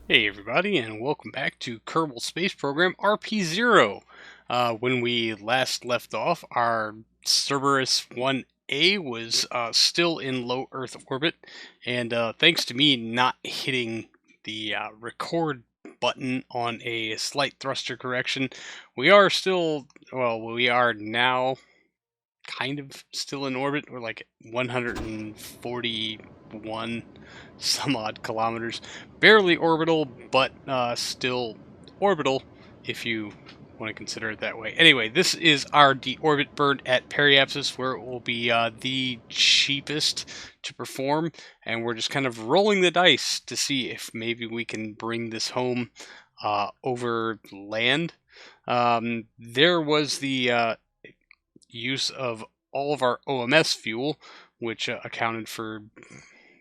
Hey everybody, and welcome back to Kerbal Space Program RP-0. When we last left off, our Cerberus 1A was still in low Earth orbit, and thanks to me not hitting the record button on a slight thruster correction, we are still, well, we are now kind of still in orbit. We're like 141 some odd kilometers. Barely orbital, but still orbital if you want to consider it that way. Anyway, this is our deorbit burn at periapsis, where it will be the cheapest to perform, and we're just kind of rolling the dice to see if maybe we can bring this home over land. There was the use of all of our OMS fuel, which accounted for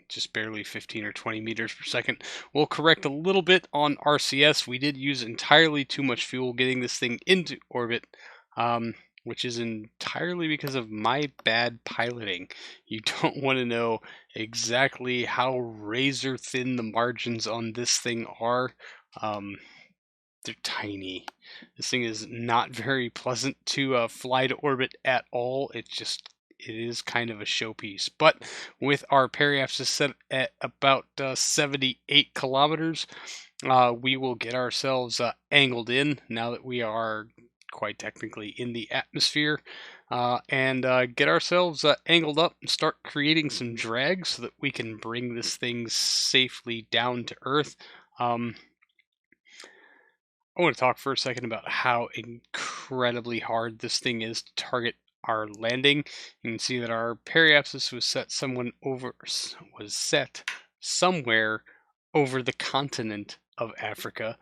just barely 15 or 20 meters per second. We'll correct a little bit on RCS. We did use entirely too much fuel getting this thing into orbit, which is entirely because of my bad piloting. You don't want to know exactly how razor thin the margins on this thing are. They're tiny. This thing is not very pleasant to fly to orbit at all. It is kind of a showpiece. But with our periapsis set at about 78 kilometers, we will get ourselves angled in now that we are quite technically in the atmosphere, and get ourselves angled up and start creating some drag so that we can bring this thing safely down to Earth. I want to talk for a second about how incredibly hard this thing is to target our landing. You can see that our periapsis was set somewhere over the continent of Africa.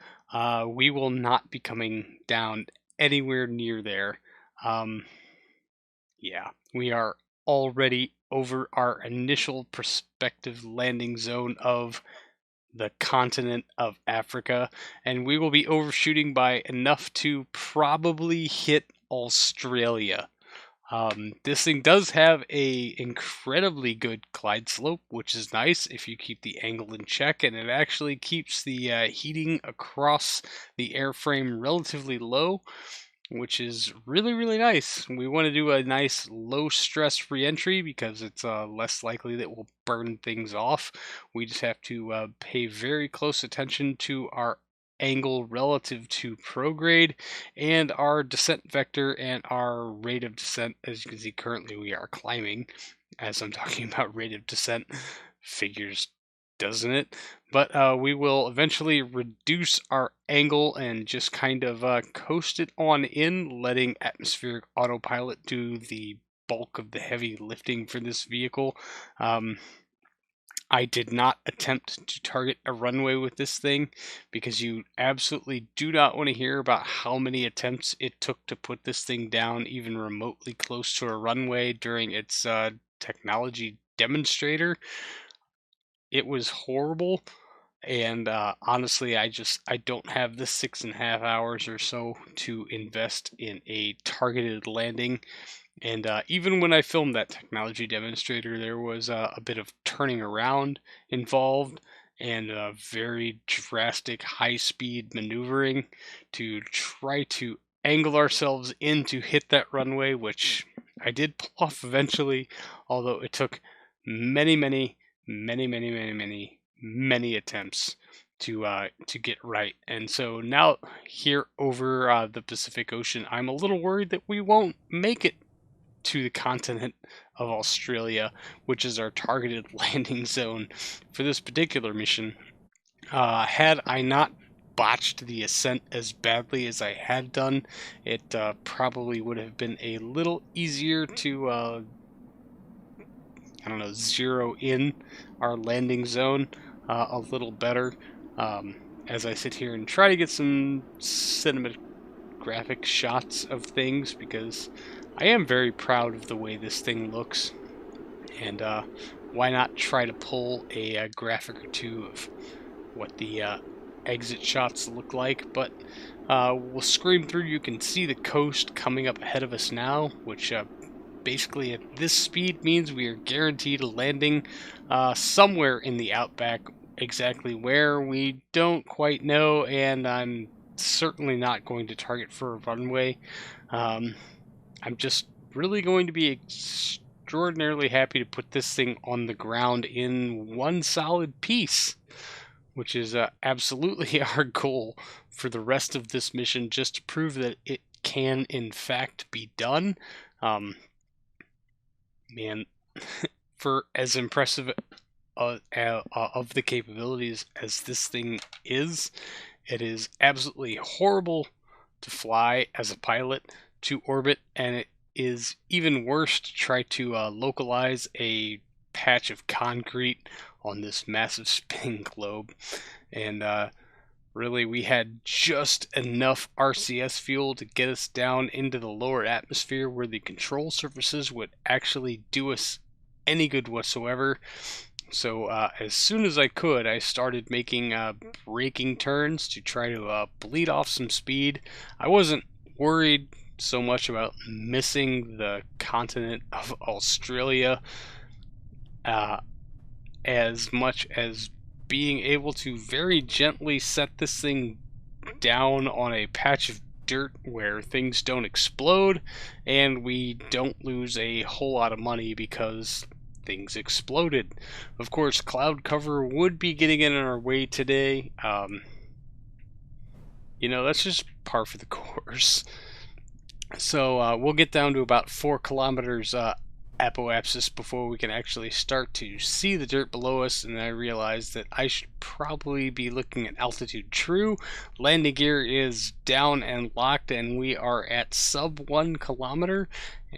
We will not be coming down anywhere near there. Yeah, we are already over our initial prospective landing zone of the continent of Africa, and we will be overshooting by enough to probably hit Australia. This thing does have a incredibly good glide slope, which is nice if you keep the angle in check, and it actually keeps the heating across the airframe relatively low, which is really, really nice. We want to do a nice low stress reentry because it's less likely that we'll burn things off. We just have to pay very close attention to our angle relative to prograde and our descent vector and our rate of descent. As you can see, currently we are climbing. As I'm talking about rate of descent, figures, doesn't it? But we will eventually reduce our angle and just kind of coast it on in, letting atmospheric autopilot do the bulk of the heavy lifting for this vehicle. I did not attempt to target a runway with this thing because you absolutely do not want to hear about how many attempts it took to put this thing down even remotely close to a runway during its technology demonstrator. It was horrible, and honestly, I don't have the 6.5 hours or so to invest in a targeted landing. And even when I filmed that technology demonstrator, there was a bit of turning around involved and very drastic high-speed maneuvering to try to angle ourselves in to hit that runway, which I did pull off eventually, although it took many, many, many, many, many, many, many attempts to get right. And so now here over the Pacific Ocean, I'm a little worried that we won't make it to the continent of Australia, which is our targeted landing zone for this particular mission. Had I not botched the ascent as badly as I had done, it probably would have been a little easier to I don't know, zero in our landing zone a little better as I sit here and try to get some cinematographic shots of things, because I am very proud of the way this thing looks, and why not try to pull a graphic or two of what the exit shots look like. But we'll scream through. You can see the coast coming up ahead of us now, which basically at this speed means we are guaranteed a landing somewhere in the outback exactly where, we don't quite know, and I'm certainly not going to target for a runway. I'm just really going to be extraordinarily happy to put this thing on the ground in one solid piece, which is absolutely our goal for the rest of this mission, just to prove that it can in fact be done. Man, for as impressive of the capabilities as this thing is, it is absolutely horrible to fly as a pilot to orbit, and it is even worse to try to localize a patch of concrete on this massive spinning globe. And really, we had just enough RCS fuel to get us down into the lower atmosphere where the control surfaces would actually do us any good whatsoever. So as soon as I could, I started making braking turns to try to bleed off some speed. I wasn't worried so much about missing the continent of Australia as much as being able to very gently set this thing down on a patch of dirt where things don't explode and we don't lose a whole lot of money because things exploded. Of course, cloud cover would be getting in our way today. You know, that's just par for the course. So we'll get down to about 4 kilometers apoapsis before we can actually start to see the dirt below us, and I realized that I should probably be looking at altitude true. Landing gear is down and locked, and we are at sub 1 kilometer,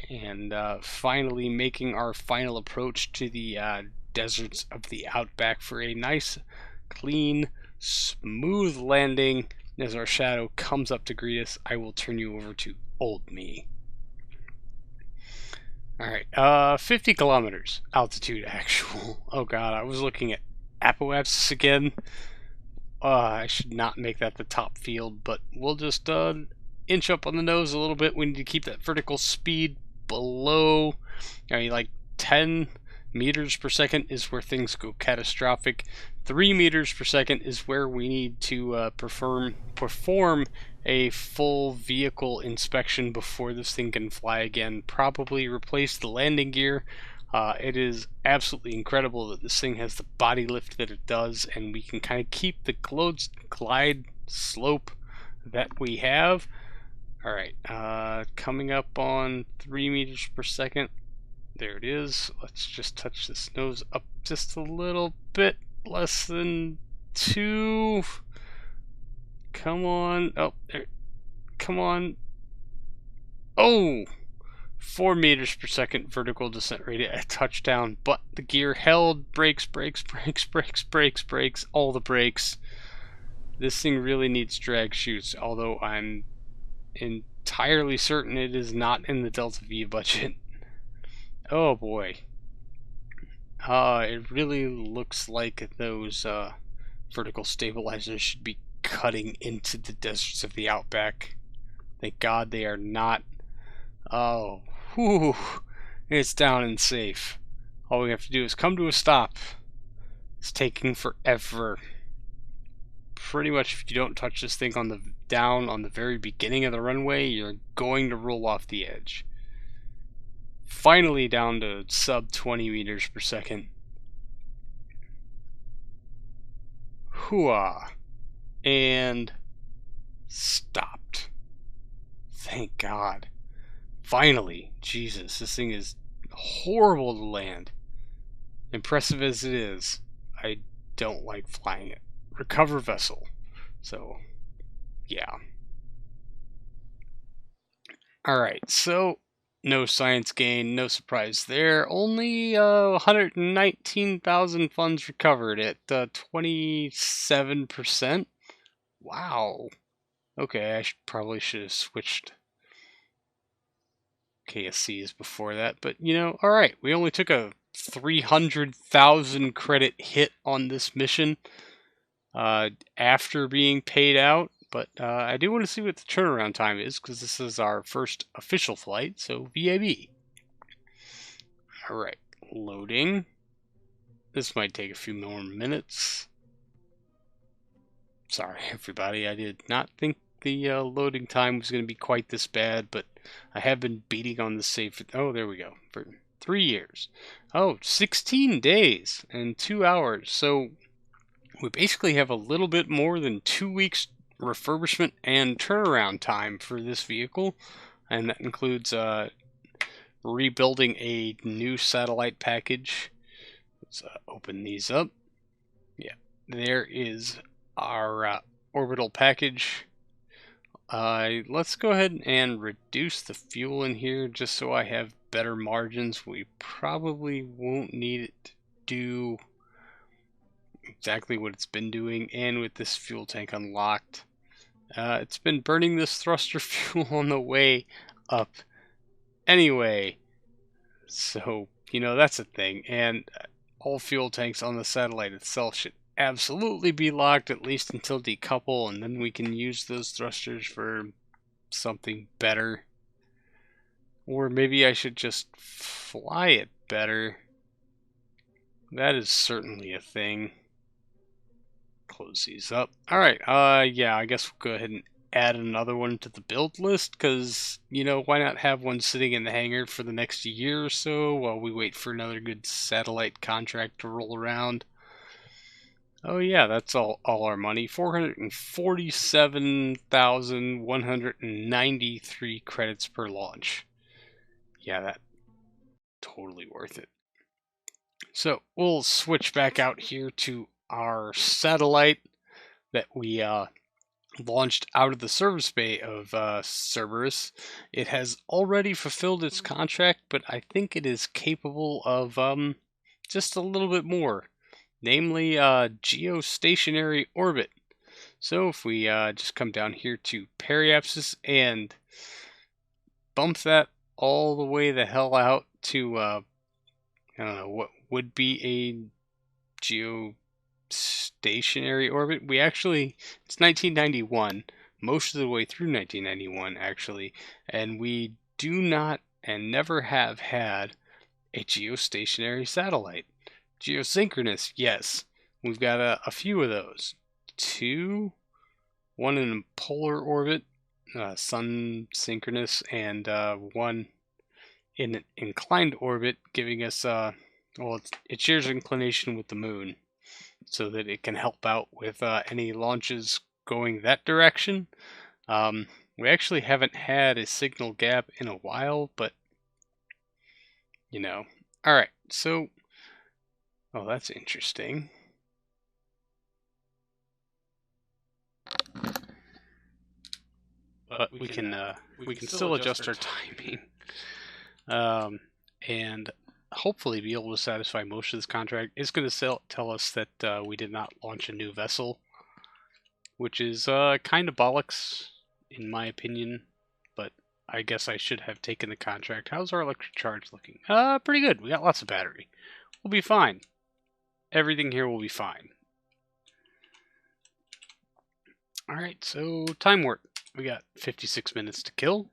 and finally making our final approach to the deserts of the outback for a nice, clean, smooth landing. As our shadow comes up to greet us, I will turn you over to old me. Alright, 50 kilometers altitude actual. Oh god, I was looking at apoapsis again. I should not make that the top field, but we'll just inch up on the nose a little bit. We need to keep that vertical speed below, like 10 meters per second is where things go catastrophic. 3 meters per second is where we need to perform a full vehicle inspection before this thing can fly again. Probably replace the landing gear. It is absolutely incredible that this thing has the body lift that it does, and we can kind of keep the glide slope that we have. Alright, coming up on 3 meters per second. There it is. Let's just touch this nose up just a little bit. Less than 2. Come on. Oh, there. Come on. Oh! 4 meters per second vertical descent rate at touchdown, but the gear held. Brakes, all the brakes. This thing really needs drag chutes, although I'm entirely certain it is not in the Delta V budget. Oh boy. It really looks like those vertical stabilizers should be cutting into the deserts of the outback. Thank God they are not. Oh, whew, it's down and safe. All we have to do is come to a stop. It's taking forever. Pretty much, if you don't touch this thing on the very beginning of the runway, you're going to roll off the edge. Finally down to sub 20 meters per second. Hooah. And stopped. Thank God. Finally. Jesus, this thing is horrible to land. Impressive as it is, I don't like flying it. Recover vessel. So, yeah. Alright, so no science gain, no surprise there. Only 119,000 funds recovered at 27%. Wow. Okay, I probably should have switched KSCs before that, but you know, alright, we only took a 300,000 credit hit on this mission after being paid out. But I do want to see what the turnaround time is, because this is our first official flight, so VAB. Alright, loading. This might take a few more minutes. Sorry, everybody. I did not think the loading time was going to be quite this bad, but I have been beating on the save. Oh, there we go. For 3 years. Oh, 16 days and 2 hours. So we basically have a little bit more than 2 weeks refurbishment and turnaround time for this vehicle. And that includes rebuilding a new satellite package. Let's open these up. Yeah, there is our orbital package. Let's go ahead and reduce the fuel in here just so I have better margins. We probably won't need it to do exactly what it's been doing, and with this fuel tank unlocked, it's been burning this thruster fuel on the way up anyway. So, that's a thing, and all fuel tanks on the satellite itself should absolutely be locked, at least until decouple, and then we can use those thrusters for something better. Or maybe I should just fly it better. That is certainly a thing. Close these up. Alright, yeah, I guess we'll go ahead and add another one to the build list, because, why not have one sitting in the hangar for the next year or so while we wait for another good satellite contract to roll around. Oh yeah, that's all our money. 447,193 credits per launch. Yeah, that totally worth it. So we'll switch back out here to our satellite that we launched out of the service bay of Cerberus. It has already fulfilled its contract, but I think it is capable of just a little bit more, namely geostationary orbit. So if we just come down here to periapsis and bump that all the way the hell out to I don't know what would be a geostationary orbit. It's 1991, most of the way through 1991 actually, and we do not and never have had a geostationary satellite. Geosynchronous, yes, we've got a few of those. One in a polar orbit, sun synchronous, and one in an inclined orbit, giving us it shares inclination with the moon, so that it can help out with any launches going that direction. We actually haven't had a signal gap in a while, but Alright, so that's interesting. But we can still adjust our timing. And hopefully be able to satisfy most of this contract. It's going to tell us that we did not launch a new vessel, which is kind of bollocks, in my opinion, but I guess I should have taken the contract. How's our electric charge looking? Pretty good. We got lots of battery. We'll be fine. Everything here will be fine. Alright, so time warp. We got 56 minutes to kill.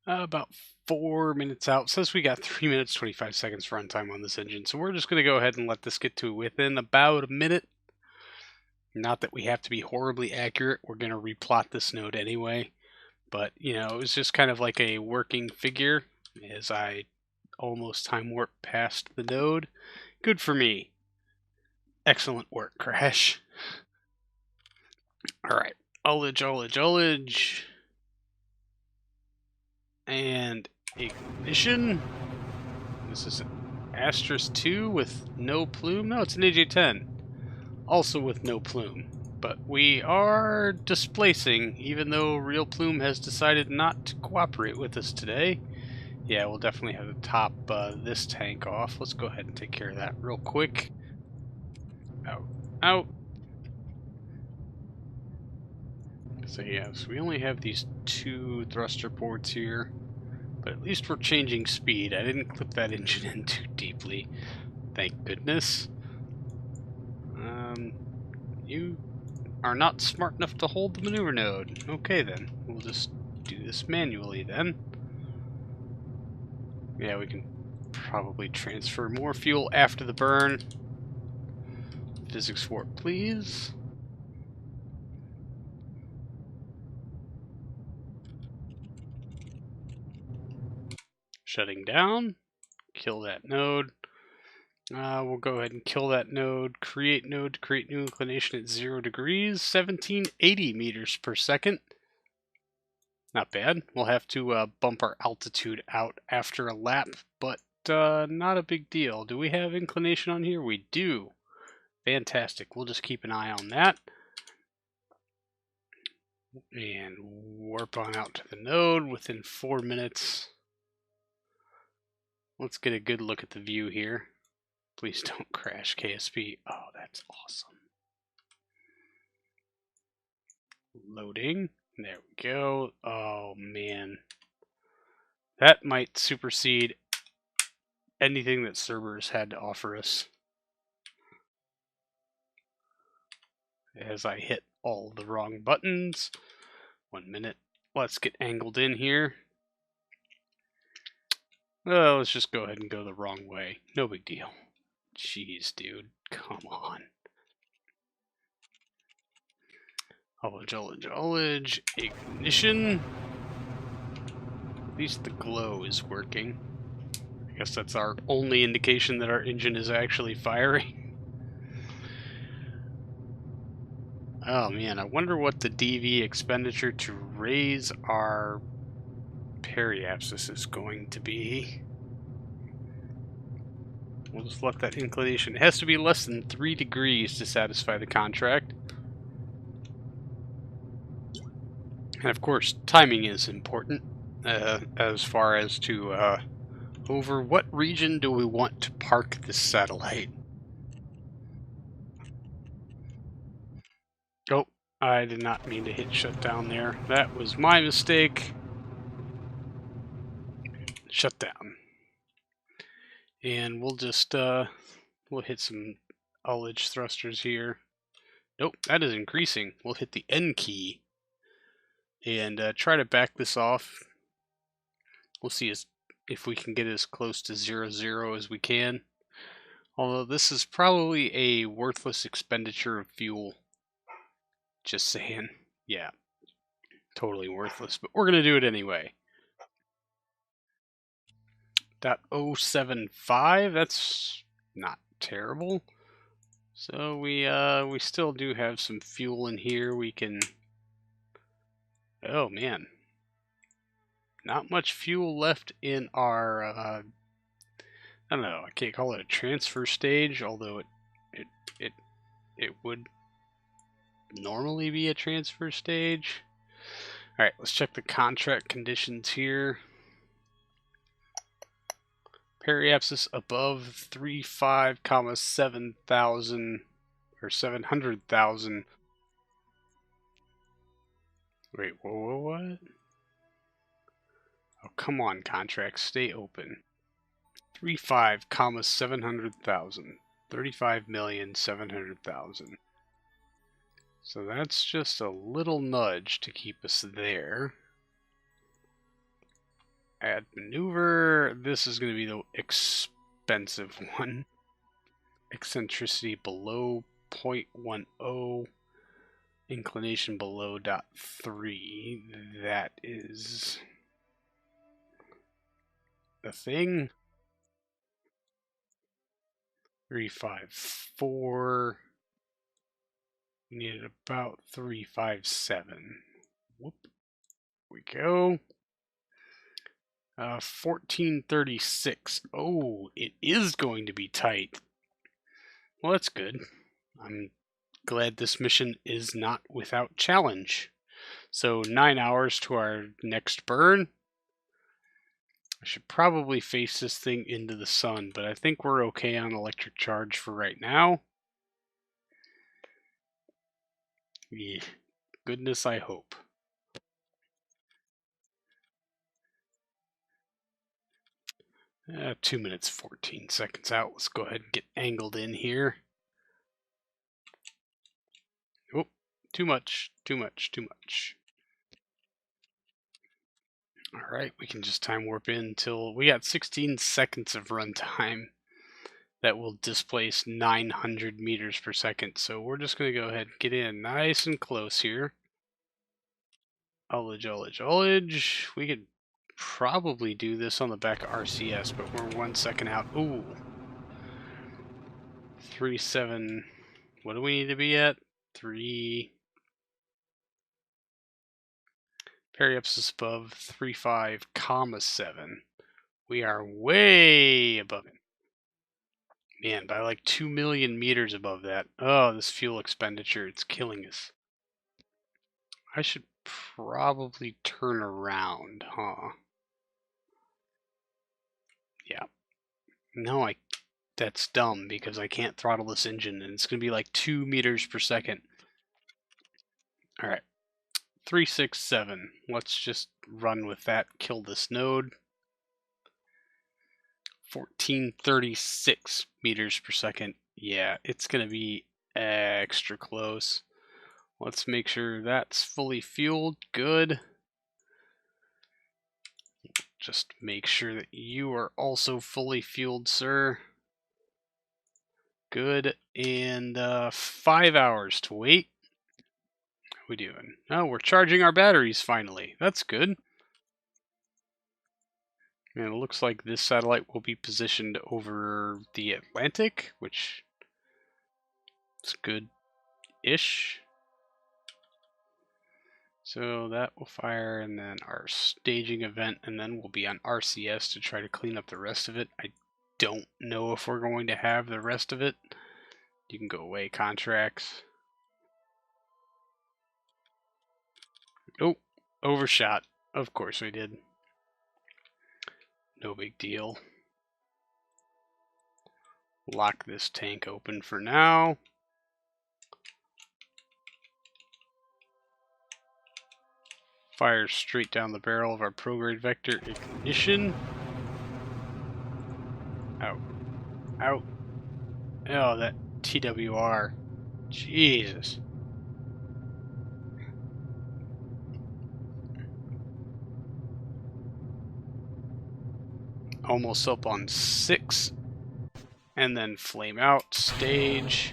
About 4 minutes out. Says we got 3 minutes 25 seconds runtime on this engine, so we're just going to go ahead and let this get to within about a minute. Not that we have to be horribly accurate. We're going to replot this node anyway, but it was just kind of like a working figure as I almost time warp past the node. Good for me. Excellent work, Crash. Alright, ullage. And ignition. This is an Astros 2 with no plume. No, it's an AJ-10. Also with no plume. But we are displacing, even though Real Plume has decided not to cooperate with us today. Yeah, we'll definitely have to top this tank off. Let's go ahead and take care of that real quick. Out. So yes, we only have these 2 thruster ports here, but at least we're changing speed. I didn't clip that engine in too deeply, thank goodness. You are not smart enough to hold the maneuver node. Okay then, we'll just do this manually then. Yeah, we can Probably transfer more fuel after the burn. Physics warp, please. Shutting down. Kill that node. We'll go ahead and kill that node. Create node to create new inclination at 0 degrees. 1780 meters per second. Not bad. We'll have to bump our altitude out after a lap, but not a big deal. Do we have inclination on here? We do. Fantastic. We'll just keep an eye on that. And warp on out to the node within 4 minutes. Let's get a good look at the view here. Please don't crash, KSP. Oh, that's awesome. Loading. There we go. Oh, man. That might supersede anything that Cerberus had to offer us. As I hit all the wrong buttons. 1 minute. Let's get angled in here. Well, let's just go ahead and go the wrong way. No big deal. Jeez, dude. Come on. Ullage. Ignition. At least the glow is working. I guess that's our only indication that our engine is actually firing. Oh man, I wonder what the DV expenditure to raise our periapsis is going to be. We'll just let that inclination. It has to be less than 3 degrees to satisfy the contract. And of course, timing is important as far as to over what region do we want to park this satellite. Oh, I did not mean to hit shutdown there. That was my mistake. Shut down. And we'll just, we'll hit some ullage thrusters here. Nope, that is increasing. We'll hit the N key and try to back this off. We'll see if we can get as close to 0-0 as we can. Although this is probably a worthless expenditure of fuel. Just saying. Yeah, totally worthless, but we're going to do it anyway. .075, that's not terrible. So we still do have some fuel in here. We can... Oh man, not much fuel left in our I don't know, I can't call it a transfer stage, although it would normally be a transfer stage. All right, let's check the contract conditions here. Periapsis above 35,700 or 700,000. Wait, what? Oh, come on, contract, stay open. 35,700,000. 35,700,000. So that's just a little nudge to keep us there. Add maneuver. This is going to be the expensive one. Eccentricity below 0.10. Inclination below 0.3. That is the thing. 354. We needed about 357. Whoop. We go. 1436. Oh, it is going to be tight. Well, that's good. I'm glad this mission is not without challenge. So 9 hours to our next burn. I should probably face this thing into the sun, but I think we're okay on electric charge for right now. Yeah, goodness, I hope. Two minutes, 14 seconds out. Let's go ahead and get angled in here. Oh, too much. Alright, we can just time warp in until we got 16 seconds of runtime. That will displace 900 meters per second. So we're just going to go ahead and get in nice and close here. Ullage. We could probably do this on the back of RCS, but we're 1 second out. Ooh. 3.7. What do we need to be at? 3. Periapsis above 3.5, 7. We are way above it. Man, by like 2 million meters above that. Oh, this fuel expenditure, it's killing us. I should probably turn around, huh? Yeah. No, that's dumb because I can't throttle this engine and it's going to be like 2 meters per second. Alright. 3.6, 7. Let's just run with that. Kill this node. 1436 meters per second. Yeah, it's going to be extra close. Let's make sure that's fully fueled. Good. Just make sure that you are also fully fueled, sir. Good. And 5 hours to wait. How are we doing? Oh, we're charging our batteries finally. That's good. And it looks like this satellite will be positioned over the Atlantic, which is good-ish. So that will fire, and then our staging event, and then we'll be on RCS to try to clean up the rest of it. I don't know if we're going to have the rest of it. You can go away, contracts. Oh, overshot. Of course we did. No big deal. Lock this tank open for now. Fire straight down the barrel of our prograde vector. Ignition. Out. Out. Oh, that TWR. Jesus. Almost up on 6. And then flame out. Stage.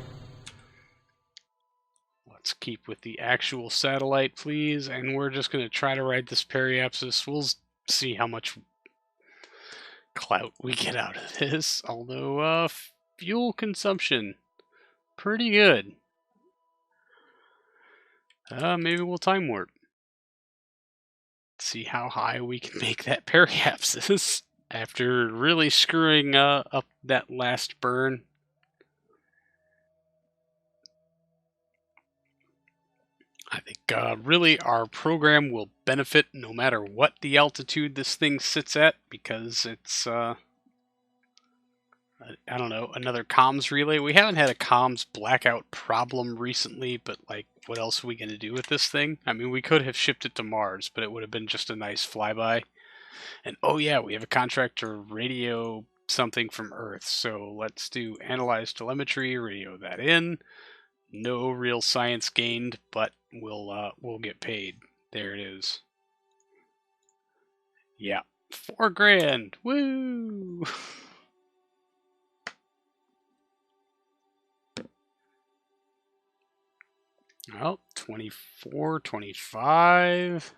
Let's keep with the actual satellite, please. And we're just going to try to ride this periapsis. We'll see how much clout we get out of this. Although, fuel consumption, pretty good. Maybe we'll time warp. See how high we can make that periapsis after really screwing up that last burn. I think really our program will benefit no matter what the altitude this thing sits at, because it's, I don't know, another comms relay. We haven't had a comms blackout problem recently, but like, what else are we going to do with this thing? I mean, we could have shipped it to Mars, but it would have been just a nice flyby. And oh yeah, we have a contract to radio something from Earth, so let's do analyze telemetry, radio that in. No real science gained, but we'll get paid. There it is. Yeah, $4,000. Woo! Well, 24, 25.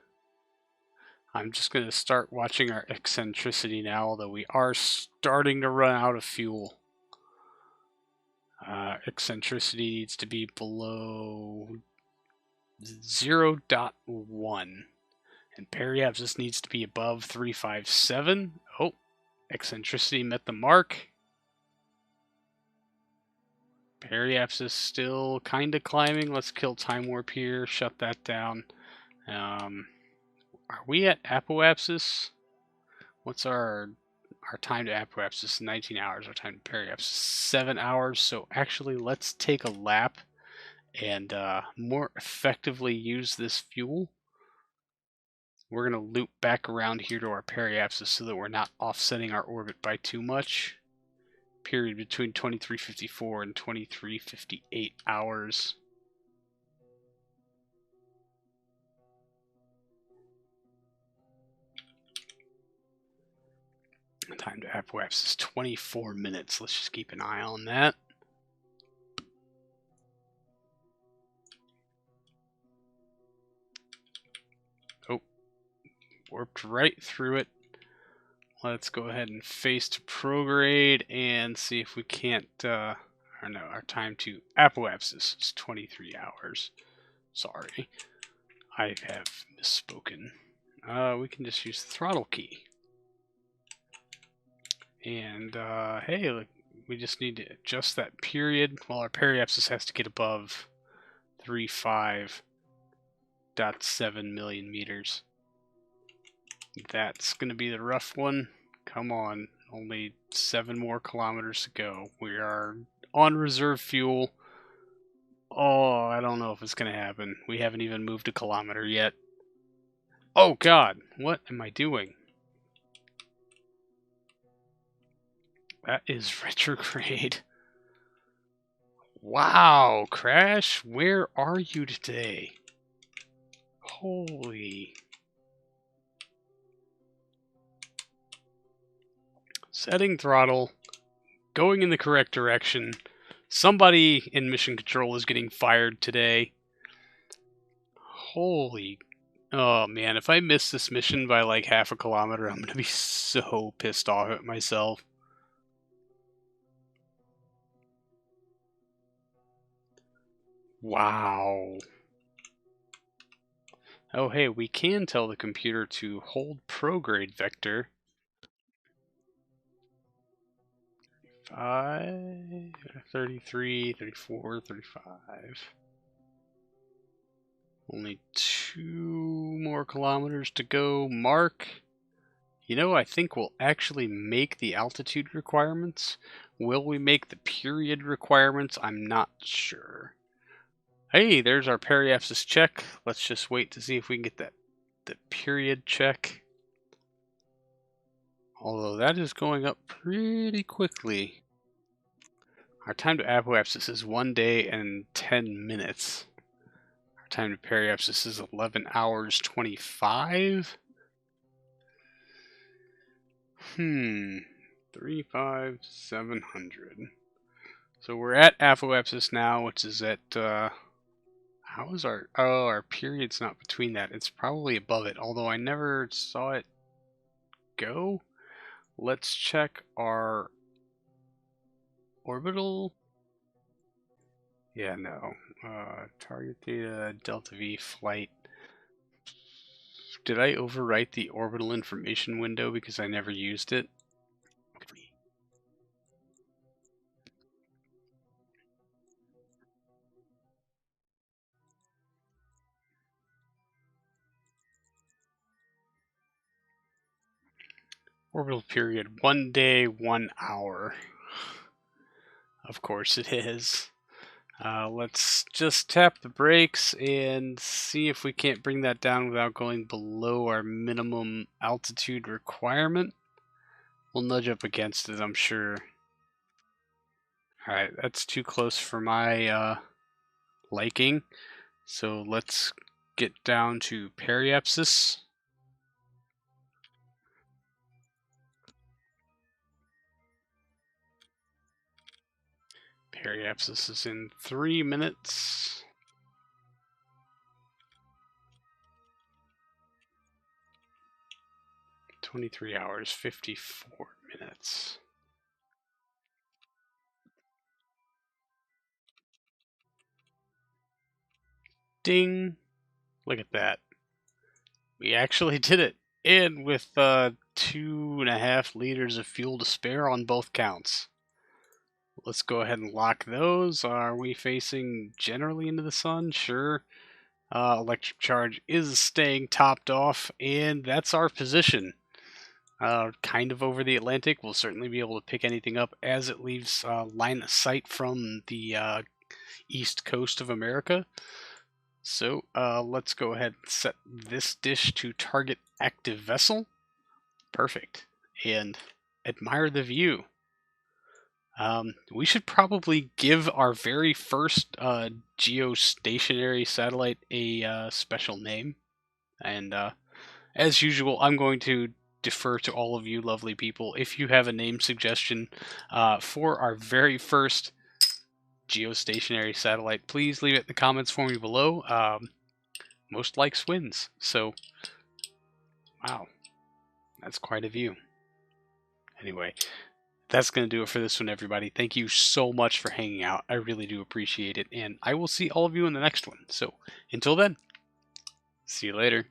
I'm just going to start watching our eccentricity now, although we are starting to run out of fuel. Eccentricity needs to be below 0.1. And periapsis needs to be above 3.57. Oh, eccentricity met the mark. Periapsis still kind of climbing. Let's kill time warp here. Shut that down. Are we at apoapsis? What's our time to apoapsis? 19 hours. Our time to periapsis 7 hours. So actually, let's take a lap and more effectively use this fuel. We're going to loop back around here to our periapsis so that we're not offsetting our orbit by too much. Period between 2354 and 2358 hours. Time to apoapsis is 24 minutes. Let's just keep an eye on that. Oh, warped right through it. Let's go ahead and face to prograde and see if we can't, or no, our time to apoapsis is 23 hours. Sorry, I have misspoken. We can just use the throttle key. And, hey, look, we just need to adjust that period. Well, our periapsis has to get above 35.7 million meters. That's going to be the rough one. Come on, only 7 more kilometers to go. We are on reserve fuel. Oh, I don't know if it's going to happen. We haven't even moved a kilometer yet. Oh god, what am I doing? That is retrograde. Wow, Crash, where are you today? Holy. Setting throttle, going in the correct direction. Somebody in mission control is getting fired today. Holy. Oh man, if I miss this mission by like half a kilometer, I'm gonna be so pissed off at myself. Wow. Oh hey, we can tell the computer to hold prograde vector. 5, 33, 34, 35. Only 2 more kilometers to go. Mark. You know, I think we'll actually make the altitude requirements. Will we make the period requirements? I'm not sure. Hey, there's our periapsis check. Let's just wait to see if we can get the period check. Although that is going up pretty quickly. Our time to apoapsis is 1 day and 10 minutes. Our time to periapsis is 11 hours 25. 35700. So we're at apoapsis now, which is at, how is our period's not between that. It's probably above it, although I never saw it go. Let's check our orbital. Yeah, no. Target data, Delta V flight. Did I overwrite the orbital information window because I never used it? Orbital period, 1 day, 1 hour. Of course it is. Let's just tap the brakes and see if we can't bring that down without going below our minimum altitude requirement. We'll nudge up against it, I'm sure. Alright, that's too close for my liking. So let's get down to periapsis. Periapsis is in 3 minutes. $23 hours, 54 minutes. Ding! Look at that. We actually did it. And with 2.5 liters of fuel to spare on both counts. Let's go ahead and lock those. Are we facing generally into the sun? Sure. Electric charge is staying topped off, and that's our position. Kind of over the Atlantic. We'll certainly be able to pick anything up as it leaves line of sight from the east coast of America. So let's go ahead and set this dish to target active vessel. Perfect. And admire the view. We should probably give our very first geostationary satellite a special name. And as usual, I'm going to defer to all of you lovely people. If you have a name suggestion for our very first geostationary satellite, please leave it in the comments for me below. Most likes wins. So, wow, that's quite a view. Anyway, that's going to do it for this one, everybody. Thank you so much for hanging out. I really do appreciate it, and I will see all of you in the next one. So, until then, see you later.